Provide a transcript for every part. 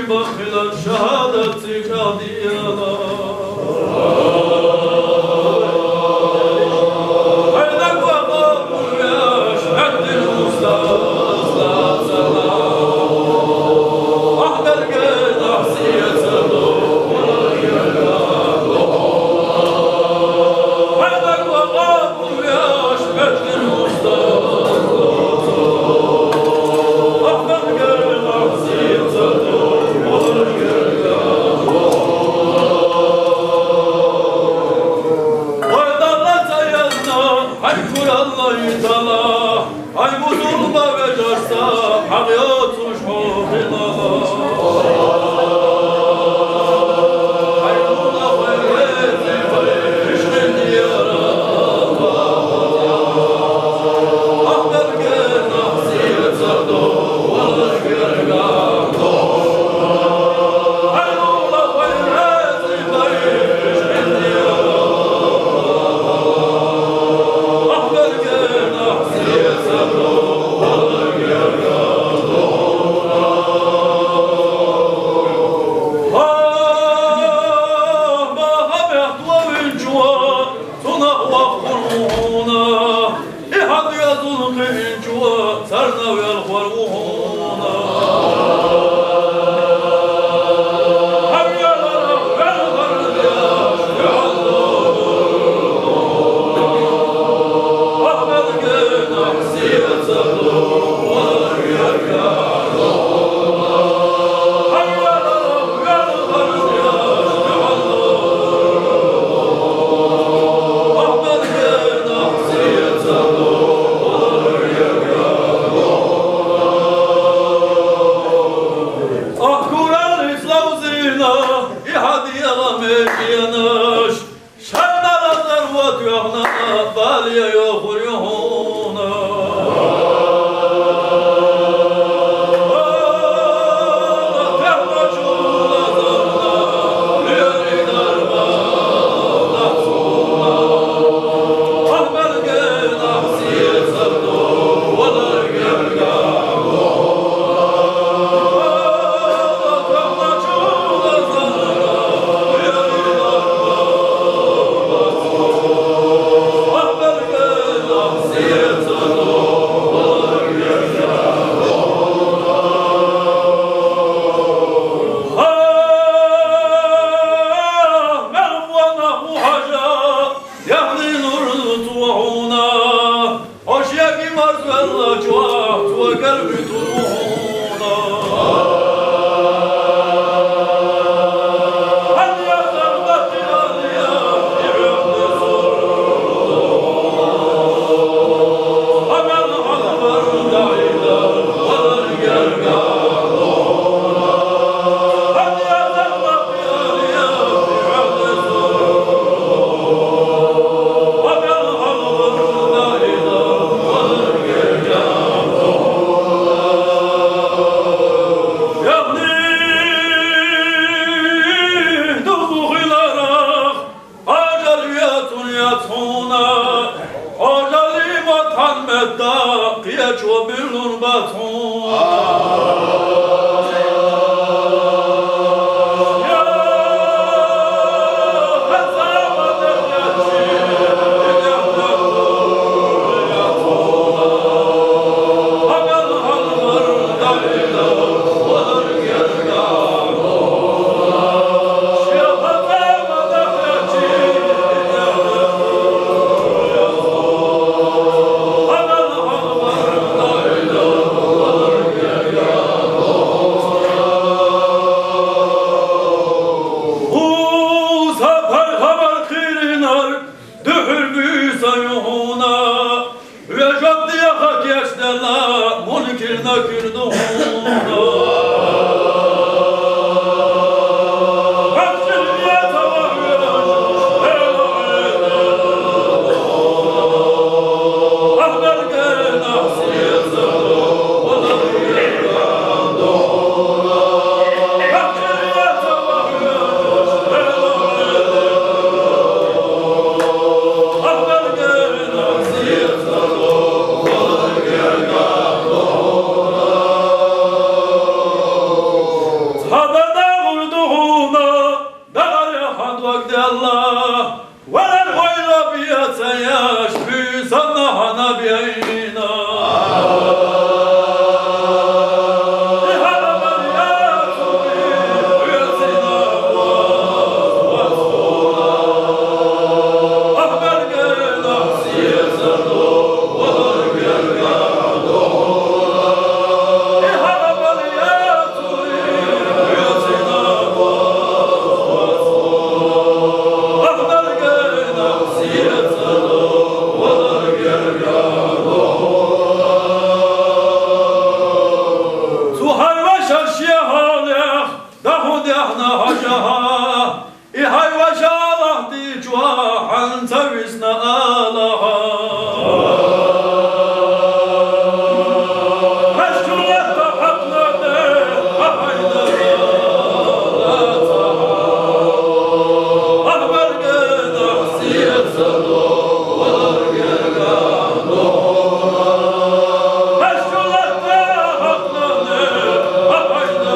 بخلا شهادتك ديانا هيدك وقابل يا شهد المستاذ أحضر قيد أحسية صدوق هيدك وقابل يا شهد المستاذ Ay bu zulma ve carsa hayatı şoğuna Ay buna hayret düşkün diyara Ahmet gel nahsiyet sardo Valar gergan Ay buna hayret düşkün diyara Ahmet gel nahsiyet sardo صرنا ويا الخرونا هم يا رب يا رب يا الله أحمد قنا حسين صدو ولا يرجع هم يا رب يا رب يا الله أحمد قنا حسين صدو ينش شنر الثروة يغنى بالي يخرجون Sabada vurduğuna dağarı hamd vakti Allah Velel koyla biyatsa yaş Büyüsanna hana biyayna Tavisna Allaha Meşgulata haklade Ahayda Ahbar gena Siyet salo Valar gena Meşgulata haklade Ahayda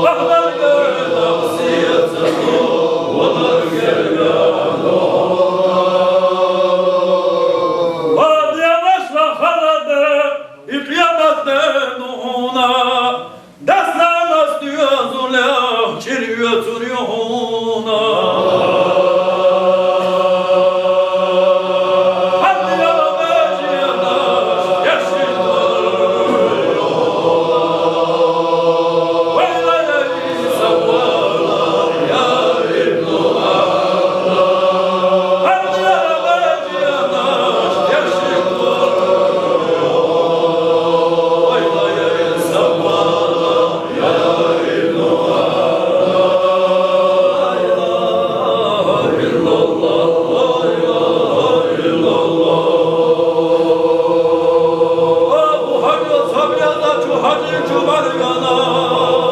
Ahbar gena Siyet salo Hacı Cumali Yana